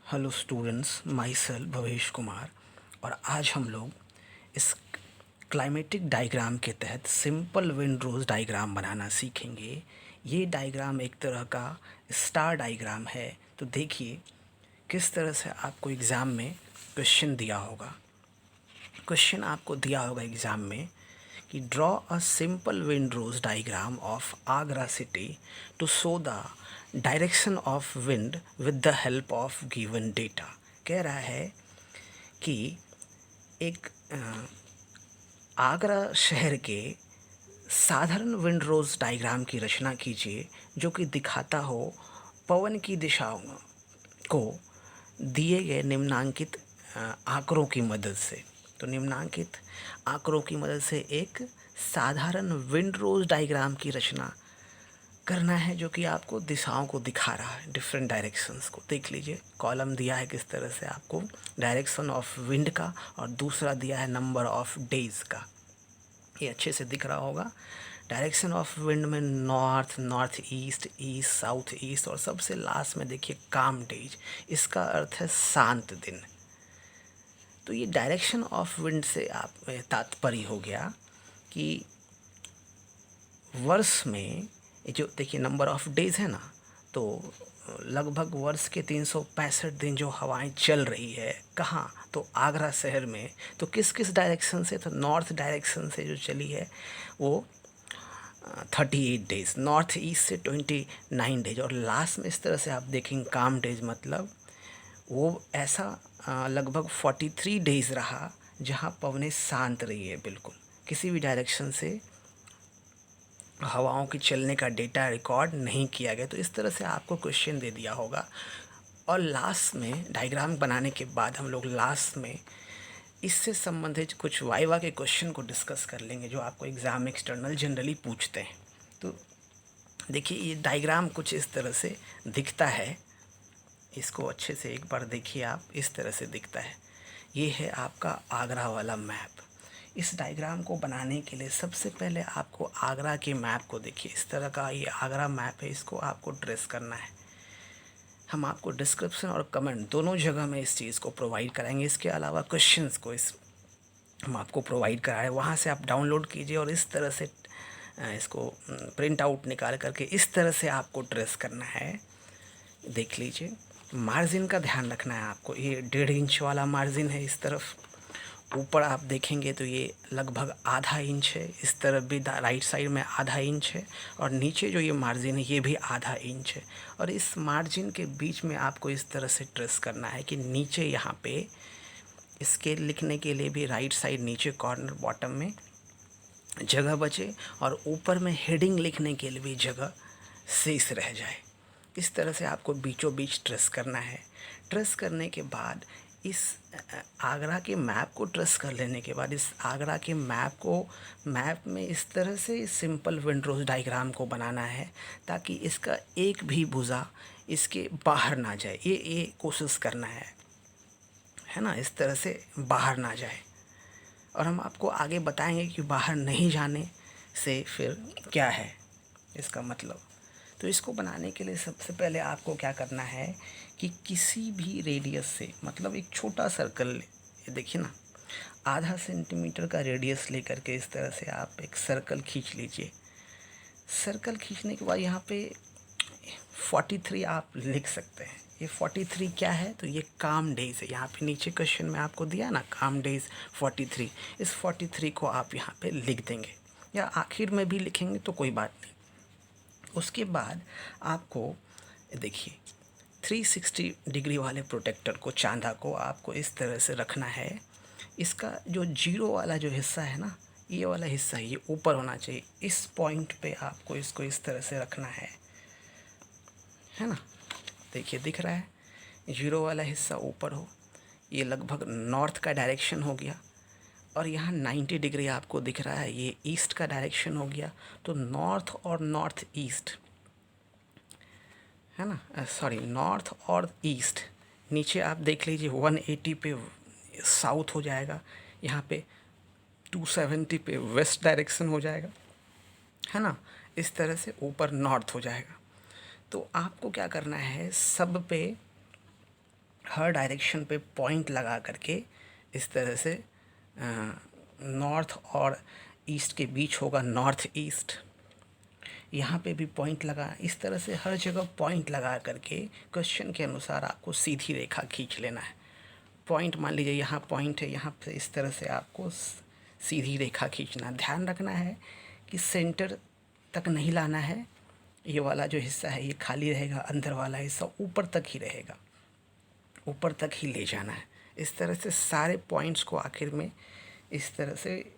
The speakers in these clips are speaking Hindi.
Hello students, my self Bhavesh Kumar. और आज हम लोग इस क्लाइमेटिक डायग्राम के तहत सिंपल विंड रोज डायग्राम बनाना सीखेंगे। ये डायग्राम एक तरह का स्टार डायग्राम है। तो देखिए किस तरह से आपको एग्ज़ाम में क्वेश्चन दिया होगा। क्वेश्चन आपको दिया होगा एग्ज़ाम में कि draw a simple wind rose diagram of Agra city to show the direction of wind with the help of given data. कह रहा है कि एक आगरा शहर के साधारण विंड रोज डायग्राम की रचना कीजिए जो कि दिखाता हो पवन की दिशाओं को दिए गए निम्नांकित आंकड़ों की मदद से। तो निम्नांकित आंकड़ों की मदद से एक साधारण विंड रोज डायग्राम की रचना करना है जो कि आपको दिशाओं को दिखा रहा है, डिफरेंट डायरेक्शंस को। देख लीजिए कॉलम दिया है किस तरह से आपको डायरेक्शन ऑफ विंड का, और दूसरा दिया है नंबर ऑफ डेज का। ये अच्छे से दिख रहा होगा। डायरेक्शन ऑफ विंड में north, north east, east, south east, और सबसे लास्ट में देखिए काम डेज। इसका अर्थ है शांत दिन। तो ये डायरेक्शन ऑफ विंड से आप तात्पर्य हो गया कि वर्ष में ये जो देखिए नंबर ऑफ डेज है ना, तो लगभग वर्ष के 365 दिन जो हवाएं चल रही है कहाँ, तो आगरा शहर में। तो किस किस डायरेक्शन से, तो नॉर्थ डायरेक्शन से जो चली है वो 38 डेज, नॉर्थ ईस्ट से 29 डेज, और लास्ट में इस तरह से आप देखेंगे काम डेज मतलब वो ऐसा लगभग 43 डेज रहा जहाँ पवनें शांत रही है, बिल्कुल किसी भी डायरेक्शन से हवाओं के चलने का डेटा रिकॉर्ड नहीं किया गया। तो इस तरह से आपको क्वेश्चन दे दिया होगा। और लास्ट में डायग्राम बनाने के बाद हम लोग लास्ट में इससे संबंधित कुछ वाइवा के क्वेश्चन को डिस्कस कर लेंगे जो आपको एग्ज़ाम एक्सटर्नल जनरली पूछते हैं। तो देखिए ये डायग्राम कुछ इस तरह से दिखता है। इसको अच्छे से एक बार देखिए आप, इस तरह से दिखता है। ये है आपका आगरा वाला मैप। इस डायग्राम को बनाने के लिए सबसे पहले आपको आगरा के मैप को देखिए, इस तरह का ये आगरा मैप है, इसको आपको ट्रेस करना है। हम आपको डिस्क्रिप्शन और कमेंट दोनों जगह में इस चीज़ को प्रोवाइड कराएंगे। इसके अलावा क्वेश्चंस को इस हम आपको प्रोवाइड करा रहे हैं, वहाँ से आप डाउनलोड कीजिए और इस तरह से इसको प्रिंट आउट निकाल करके इस तरह से आपको ट्रेस करना है। देख लीजिए मार्जिन का ध्यान रखना है आपको। ये 1.5 इंच वाला मार्जिन है इस तरफ। ऊपर आप देखेंगे तो ये लगभग आधा इंच है, इस तरफ भी राइट साइड में आधा इंच है, और नीचे जो ये मार्जिन है ये भी आधा इंच है। और इस मार्जिन के बीच में आपको इस तरह से ट्रेस करना है कि नीचे यहाँ पे स्केल लिखने के लिए भी राइट साइड नीचे कॉर्नर बॉटम में जगह बचे, और ऊपर में हेडिंग लिखने के लिए भी जगह शेष रह जाए। इस तरह से आपको बीचों बीच ट्रेस करना है। ट्रेस करने के बाद इस आगरा के मैप को ट्रेस कर लेने के बाद इस आगरा के मैप में इस तरह से सिंपल विंडरोज डायग्राम को बनाना है ताकि इसका एक भी भुजा इसके बाहर ना जाए। ये कोशिश करना है ना, इस तरह से बाहर ना जाए। और हम आपको आगे बताएंगे कि बाहर नहीं जाने से फिर क्या है इसका मतलब। तो इसको बनाने के लिए सबसे पहले आपको क्या करना है कि किसी भी रेडियस से, मतलब एक छोटा सर्कल, ये देखिए ना, आधा सेंटीमीटर का रेडियस लेकर के इस तरह से आप एक सर्कल खींच लीजिए। सर्कल खींचने के बाद यहाँ पे 43 आप लिख सकते हैं। ये 43 क्या है, तो ये काम डेज है। यहाँ पे नीचे क्वेश्चन में आपको दिया ना काम डेज 43, इस 43 को आप यहाँ पे लिख देंगे, या आखिर में भी लिखेंगे तो कोई बात नहीं। उसके बाद आपको देखिए 360 डिग्री वाले प्रोटेक्टर को, चांदा को आपको इस तरह से रखना है। इसका जो जीरो वाला जो हिस्सा है ना, ये वाला हिस्सा ये ऊपर होना चाहिए। इस पॉइंट पे आपको इसको इस तरह से रखना है ना। देखिए दिख रहा है जीरो वाला हिस्सा ऊपर हो। ये लगभग नॉर्थ का डायरेक्शन हो गया, और यहाँ 90 डिग्री आपको दिख रहा है, ये ईस्ट का डायरेक्शन हो गया। तो नॉर्थ और नॉर्थ ईस्ट है ना, सॉरी नॉर्थ और ईस्ट। नीचे आप देख लीजिए 180 पे साउथ हो जाएगा, यहाँ पे 270 पे वेस्ट डायरेक्शन हो जाएगा, है ना। इस तरह से ऊपर नॉर्थ हो जाएगा। तो आपको क्या करना है, सब पे हर डायरेक्शन पे पॉइंट लगा करके इस तरह से नॉर्थ और ईस्ट के बीच होगा नॉर्थ ईस्ट, यहाँ पे भी पॉइंट लगा, इस तरह से हर जगह पॉइंट लगा करके क्वेश्चन के अनुसार आपको सीधी रेखा खींच लेना है। पॉइंट मान लीजिए यहाँ पॉइंट है, यहाँ पे इस तरह से आपको सीधी रेखा खींचना। ध्यान रखना है कि सेंटर तक नहीं लाना है, ये वाला जो हिस्सा है ये खाली रहेगा, अंदर वाला हिस्सा ऊपर तक ही रहेगा, ऊपर तक ही ले जाना है। इस तरह से सारे पॉइंट्स को आखिर में इस तरह से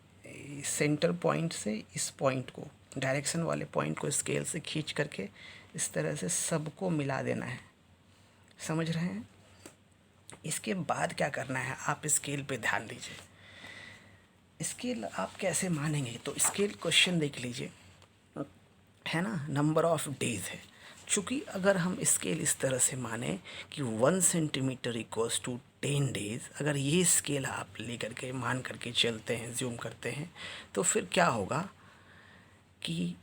सेंटर पॉइंट से इस पॉइंट को, डायरेक्शन वाले पॉइंट को स्केल से खींच करके इस तरह से सबको मिला देना है। समझ रहे हैं? इसके बाद क्या करना है, आप स्केल पे ध्यान दीजिए। स्केल आप कैसे मानेंगे, तो स्केल क्वेश्चन देख लीजिए, है ना, नंबर ऑफ डेज है। चूँकि अगर हम स्केल इस तरह से माने कि 1 सेंटीमीटर इक्वल्स टू 10 डेज, अगर ये स्केल आप ले करके मान करके चलते हैं, ज्यूम करते हैं, तो फिर क्या होगा कि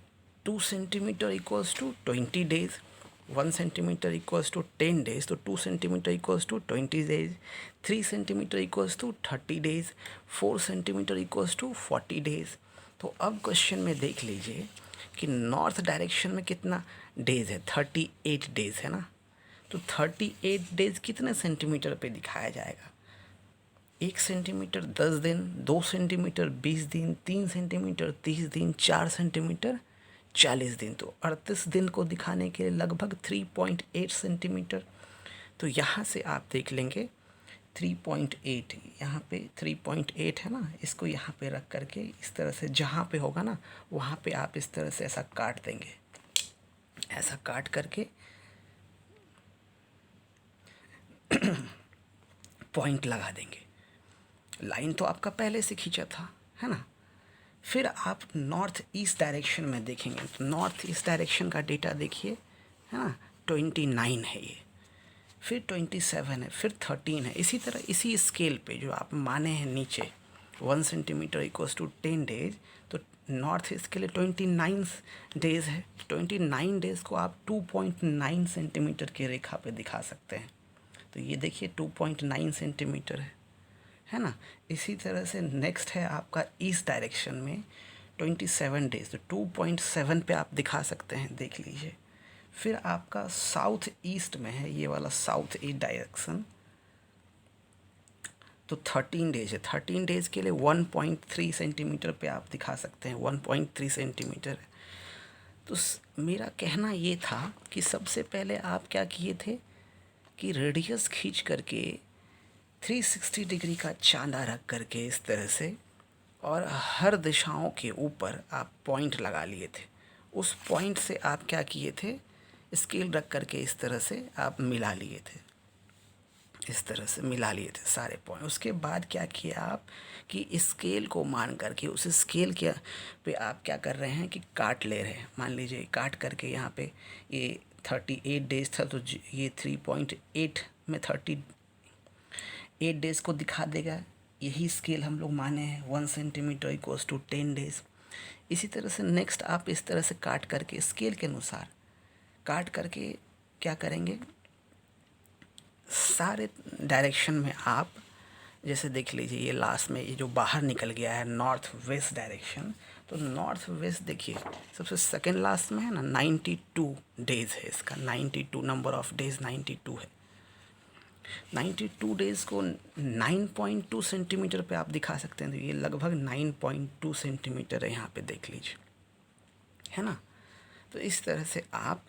2 centimetre equals to 20 days, 1 centimetre equals to 10 days, तो 2 centimetre equals to 20 days, 3 centimetre equals to 30 days, 4 centimetre equals to 40 days. तो अब क्वेश्चन में देख लीजिए कि नॉर्थ डायरेक्शन में कितना डेज है, 38 डेज है ना। तो 38 डेज कितने सेंटीमीटर पे दिखाया जाएगा? 1 सेंटीमीटर 10 दिन, 2 सेंटीमीटर 20 दिन, 3 सेंटीमीटर 30 दिन, 4 सेंटीमीटर 40 दिन। तो 38 दिन को दिखाने के लिए लगभग 3.8 सेंटीमीटर। तो यहाँ से आप देख लेंगे 3.8, यहाँ पे 3.8 है ना, इसको यहाँ पे रख करके इस तरह से जहाँ पे होगा ना वहाँ पे आप इस तरह से ऐसा काट देंगे, ऐसा काट करके पॉइंट लगा देंगे। लाइन तो आपका पहले से खींचा था, है ना। फिर आप नॉर्थ ईस्ट डायरेक्शन में देखेंगे, तो नॉर्थ ईस्ट डायरेक्शन का डेटा देखिए, है ना, 29 है ये, फिर 27 है, फिर 13 है। इसी तरह इसी स्केल पे जो आप माने हैं नीचे 1 सेंटीमीटर इक्वल्स टू 10 डेज, तो नॉर्थ ईस्ट के लिए 29 डेज है। 29 डेज को आप 2.9 सेंटीमीटर की रेखा पे दिखा सकते हैं। तो ये देखिए 2.9 सेंटीमीटर है ना। इसी तरह से नेक्स्ट है आपका ईस्ट डायरेक्शन में 27 डेज, तो 2.7 पे आप दिखा सकते हैं, देख लीजिए। फिर आपका साउथ ईस्ट में है ये वाला साउथ ईस्ट डायरेक्शन, तो 13 डेज है। 13 डेज के लिए 1.3 सेंटीमीटर पे आप दिखा सकते हैं, 1.3 सेंटीमीटर है। तो मेरा कहना ये था कि सबसे पहले आप क्या किए थे कि रेडियस खींच करके 360 डिग्री का चांदा रख करके इस तरह से, और हर दिशाओं के ऊपर आप पॉइंट लगा लिए थे। उस पॉइंट से आप क्या किए थे, स्केल रख करके इस तरह से आप मिला लिए थे, इस तरह से मिला लिए थे सारे पॉइंट। उसके बाद क्या किया आप कि स्केल को मान करके उस स्केल के पे आप क्या कर रहे हैं कि काट ले रहे हैं। मान लीजिए काट करके यहाँ पे ये 38 डेज था, तो ये 3.8 में 38 डेज़ को दिखा देगा। यही स्केल हम लोग माने हैं 1 सेंटीमीटर इक्वल्स टू 10 डेज़। इसी तरह से नेक्स्ट आप इस तरह से काट करके स्केल के अनुसार काट करके क्या करेंगे, सारे डायरेक्शन में आप जैसे देख लीजिए, ये लास्ट में ये जो बाहर निकल गया है नॉर्थ वेस्ट डायरेक्शन, तो नॉर्थ वेस्ट देखिए सबसे सेकंड लास्ट में है ना, 92 डेज़ है इसका, 92 नंबर ऑफ डेज़ 92 है। 92 डेज़ को 9.2 सेंटीमीटर पे आप दिखा सकते हैं, तो ये लगभग 9.2 सेंटीमीटर है, यहाँ पे देख लीजिए, है ना। तो इस तरह से आप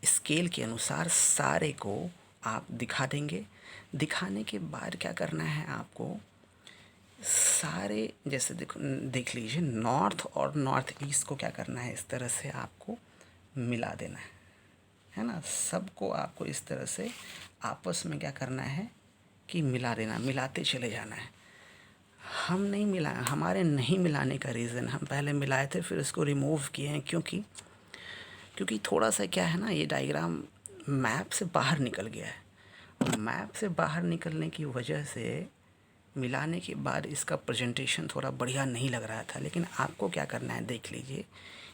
स्केल के अनुसार सारे को आप दिखा देंगे। दिखाने के बाद क्या करना है आपको, सारे जैसे देख लीजिए नॉर्थ और नॉर्थ ईस्ट को क्या करना है, इस तरह से आपको मिला देना है ना। सबको आपको इस तरह से आपस में क्या करना है कि मिला देना, मिलाते चले जाना है। हम नहीं मिला, हमारे नहीं मिलाने का रीज़न, हम पहले मिलाए थे फिर इसको रिमूव किए हैं, क्योंकि थोड़ा सा क्या है ना, ये डायग्राम मैप से बाहर निकल गया है। मैप से बाहर निकलने की वजह से मिलाने के बाद इसका प्रेजेंटेशन थोड़ा बढ़िया नहीं लग रहा था। लेकिन आपको क्या करना है, देख लीजिए,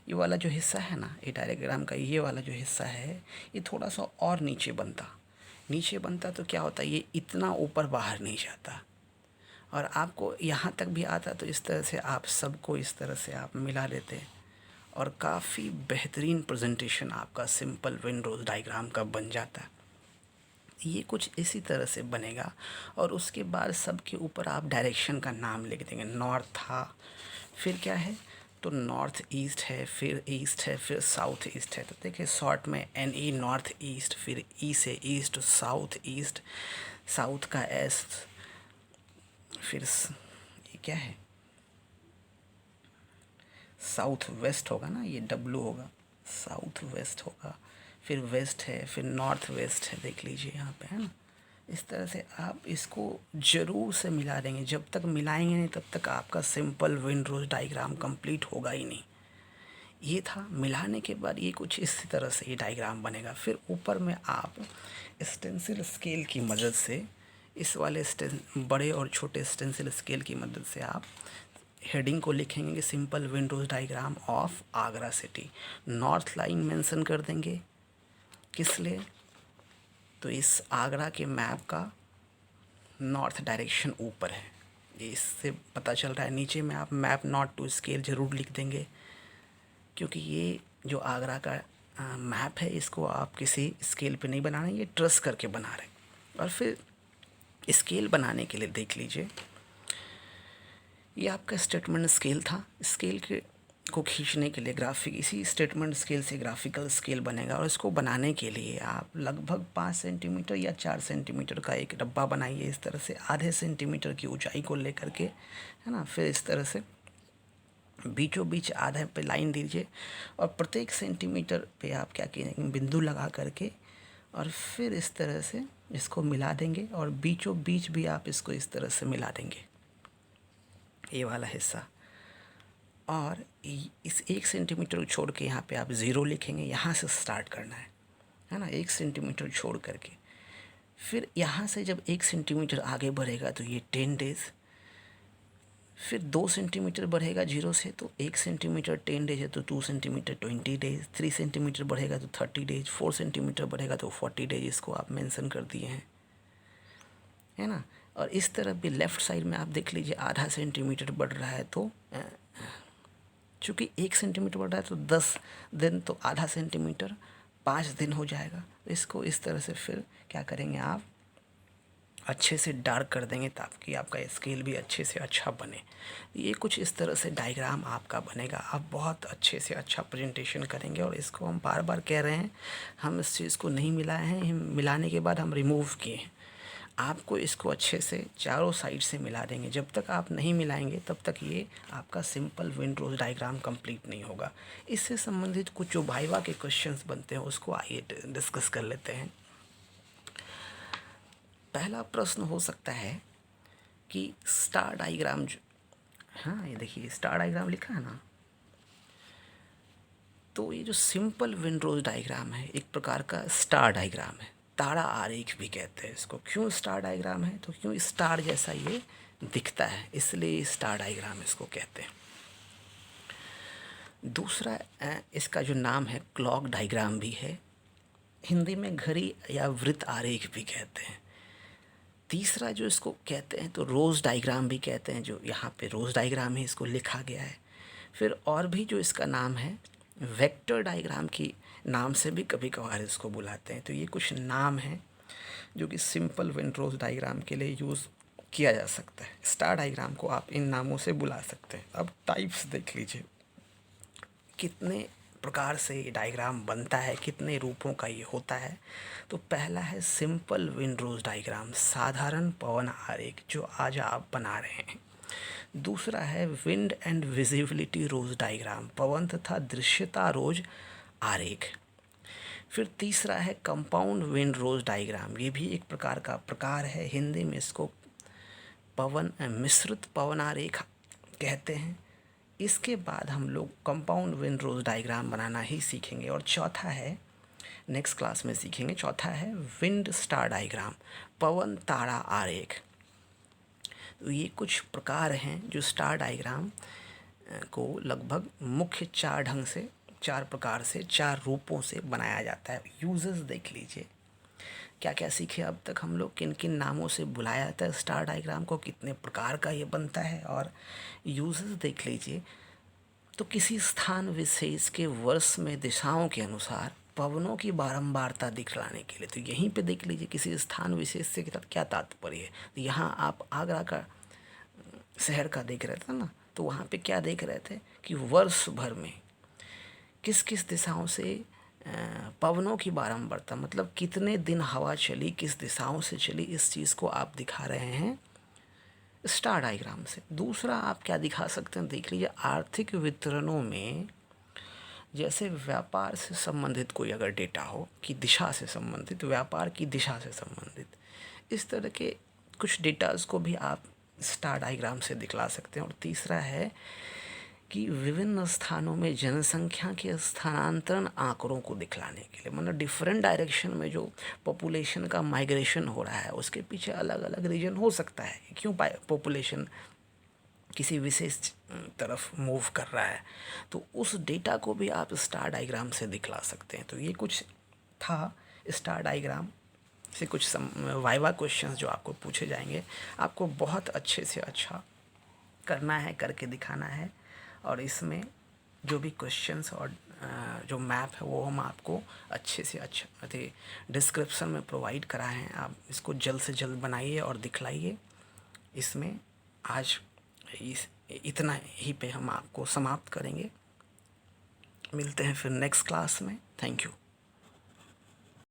ये वाला जो हिस्सा है ना, ये डायग्राम का ये वाला जो हिस्सा है, ये थोड़ा सा और नीचे बनता, नीचे बनता तो क्या होता, ये इतना ऊपर बाहर नहीं जाता, और आपको यहाँ तक भी आता तो इस तरह से आप सबको इस तरह से आप मिला लेते, और काफ़ी बेहतरीन प्रेजेंटेशन आपका सिंपल विंडोज़ डायग्राम का बन जाता। ये कुछ इसी तरह से बनेगा, और उसके बाद सबके ऊपर आप डायरेक्शन का नाम लिख देंगे। नॉर्थ था, फिर क्या है, तो नॉर्थ ईस्ट है, फिर ईस्ट है, फिर साउथ ईस्ट है। तो देखिए शॉर्ट में NE नॉर्थ ईस्ट, फिर ई से ईस्ट, साउथ ईस्ट, साउथ का एस्ट, फिर ये क्या है, साउथ वेस्ट होगा ना, ये W होगा, साउथ वेस्ट होगा, फिर वेस्ट है, फिर नॉर्थ वेस्ट है, देख लीजिए यहाँ पे, है ना। इस तरह से आप इसको ज़रूर से मिला देंगे, जब तक मिलाएंगे नहीं तब तक आपका सिंपल विंडोज़ डायग्राम कंप्लीट होगा ही नहीं। ये था, मिलाने के बाद ये कुछ इसी तरह से ये डायग्राम बनेगा। फिर ऊपर में आप स्टेंसिल स्केल की मदद से, इस वाले बड़े और छोटे स्टेंसिल स्केल की मदद से आप हेडिंग को लिखेंगे कि simple Windows diagram of Agra city. North line mention कर देंगे, किस लिए, तो इस आगरा के मैप का नॉर्थ डायरेक्शन ऊपर है, ये इससे पता चल रहा है। नीचे में आप मैप नॉट टू स्केल ज़रूर लिख देंगे, क्योंकि ये जो आगरा का मैप है, इसको आप किसी स्केल पे नहीं बना रहे हैं, ये ट्रस करके बना रहे हैं। और फिर स्केल बनाने के लिए देख लीजिए, ये आपका स्टेटमेंट स्केल था। स्केल के को खींचने के लिए ग्राफिक, इसी स्टेटमेंट स्केल से ग्राफिकल स्केल बनेगा, और इसको बनाने के लिए आप लगभग 5 सेंटीमीटर या 4 सेंटीमीटर का एक डब्बा बनाइए, इस तरह से आधे सेंटीमीटर की ऊंचाई को लेकर के, है ना। फिर इस तरह से बीचों बीच आधे पे लाइन दीजिए, और प्रत्येक सेंटीमीटर पे आप क्या कीजिए, बिंदु लगा करके, और फिर इस तरह से इसको मिला देंगे, और बीचों बीच भी आप इसको इस तरह से मिला देंगे, ये वाला हिस्सा। और इस 1 सेंटीमीटर को छोड़ के यहाँ पे आप ज़ीरो लिखेंगे, यहाँ से स्टार्ट करना है ना, 1 सेंटीमीटर छोड़ करके। फिर यहाँ से जब 1 सेंटीमीटर आगे बढ़ेगा तो ये 10 डेज़, फिर 2 सेंटीमीटर बढ़ेगा जीरो से तो 1 सेंटीमीटर 10 डेज है, तो 2 सेंटीमीटर 20 डेज, 3 सेंटीमीटर बढ़ेगा तो 30 डेज, 4 सेंटीमीटर बढ़ेगा तो 40 डेज, इसको आप मेंशन कर दिए हैं, है ना। और इस तरफ भी लेफ़्ट साइड में आप देख लीजिए, आधा सेंटीमीटर बढ़ रहा है, तो चूँकि 1 सेंटीमीटर बढ़ रहा है तो 10 दिन, तो आधा सेंटीमीटर 5 दिन हो जाएगा। तो इसको इस तरह से फिर क्या करेंगे, आप अच्छे से डार्क कर देंगे ताकि आपका स्केल भी अच्छे से अच्छा बने। ये कुछ इस तरह से डायग्राम आपका बनेगा, आप बहुत अच्छे से अच्छा प्रेजेंटेशन करेंगे। और इसको हम बार बार कह रहे हैं, हम इस चीज़ को नहीं मिलाए हैं, मिलाने के बाद हम रिमूव किए हैं। आपको इसको अच्छे से चारों साइड से मिला देंगे, जब तक आप नहीं मिलाएंगे तब तक ये आपका सिंपल विंडोज़ डायग्राम कंप्लीट नहीं होगा। इससे संबंधित कुछ जो वाइवा के क्वेश्चंस बनते हैं उसको आइए डिस्कस कर लेते हैं। पहला प्रश्न हो सकता है कि स्टार डायग्राम जो, हाँ ये देखिए स्टार डायग्राम लिखा है ना, तो ये जो सिंपल विंडोज़ डायग्राम है एक प्रकार का स्टार डायग्राम है, तारा आरेख भी कहते हैं इसको। क्यों स्टार डायग्राम है, तो क्यों स्टार जैसा ये दिखता है, इसलिए स्टार डायग्राम इसको कहते हैं। दूसरा इसका जो नाम है क्लॉक डायग्राम भी है, हिंदी में घड़ी या वृत्त आरेख भी कहते हैं। तीसरा जो इसको कहते हैं तो रोज़ डायग्राम भी कहते हैं, जो यहाँ पे रोज़ डायग्राम ही इसको लिखा गया है। फिर और भी जो इसका नाम है वेक्टर डायग्राम की नाम से भी कभी कभार इसको बुलाते हैं। तो ये कुछ नाम हैं जो कि सिंपल विंडोज़ डायग्राम के लिए यूज़ किया जा सकता है। स्टार डायग्राम को आप इन नामों से बुला सकते हैं। अब टाइप्स देख लीजिए, कितने प्रकार से ये डायग्राम बनता है, कितने रूपों का ये होता है। तो पहला है सिंपल विंडोज़ डायग्राम, साधारण पवन आरेख, जो आज आप बना रहे हैं। दूसरा है wind and visibility rose diagram, पवन तथा दृश्यता रोज आरेख। फिर तीसरा है कंपाउंड विंड रोज डायग्राम, ये भी एक प्रकार का प्रकार है, हिंदी में इसको पवन मिश्रित पवन आरेख कहते हैं। इसके बाद हम लोग कंपाउंड विंड रोज डायग्राम बनाना ही सीखेंगे। और चौथा है, नेक्स्ट क्लास में सीखेंगे, चौथा है विंड स्टार डायग्राम, पवन तारा आरेख। तो ये कुछ प्रकार हैं जो स्टार डायग्राम को लगभग मुख्य 4 ढंग से, 4 प्रकार से, 4 रूपों से बनाया जाता है। यूजेस देख लीजिए, क्या क्या सीखे अब तक हम लोग, किन किन नामों से बुलाया जाता है स्टार डायग्राम को, कितने प्रकार का ये बनता है और यूजेस देख लीजिए। तो किसी स्थान विशेष के वर्ष में दिशाओं के अनुसार पवनों की बारंबारता दिखलाने के लिए, तो यहीं पे देख लीजिए किसी स्थान विशेष से क्या तात्पर्य है। तो यहाँ आप आगरा का शहर का देख रहे थे ना, तो वहाँ पे क्या देख रहे थे कि वर्ष भर में किस किस दिशाओं से पवनों की बारंबारता, मतलब कितने दिन हवा चली, किस दिशाओं से चली, इस चीज़ को आप दिखा रहे हैं स्टार डायग्राम से। दूसरा आप क्या दिखा सकते हैं, देख लीजिए आर्थिक वितरणों में जैसे व्यापार से संबंधित कोई अगर डेटा हो कि दिशा से संबंधित, व्यापार की दिशा से संबंधित, इस तरह के कुछ डेटाज को भी आप स्टार डायग्राम से दिखला सकते हैं। और तीसरा है कि विभिन्न स्थानों में जनसंख्या के स्थानांतरण आंकड़ों को दिखलाने के लिए, मतलब डिफरेंट डायरेक्शन में जो पॉपुलेशन का माइग्रेशन हो रहा है उसके पीछे अलग अलग रीजन हो सकता है, क्यों पॉपुलेशन किसी विशेष तरफ मूव कर रहा है, तो उस डेटा को भी आप स्टार डायग्राम से दिखला सकते हैं। तो ये कुछ था स्टार डायग्राम से कुछ वाइवा क्वेश्चंस जो आपको पूछे जाएंगे, आपको बहुत अच्छे से अच्छा करना है, करके दिखाना है। और इसमें जो भी क्वेश्चंस और जो मैप है वो हम आपको अच्छे से अच्छा डिस्क्रिप्शन में प्रोवाइड कराए हैं, आप इसको जल्द से जल्द बनाइए और दिखलाइए। इसमें आज इतना ही पे हम आपको समाप्त करेंगे। मिलते हैं फिर नेक्स्ट क्लास में। Thank you.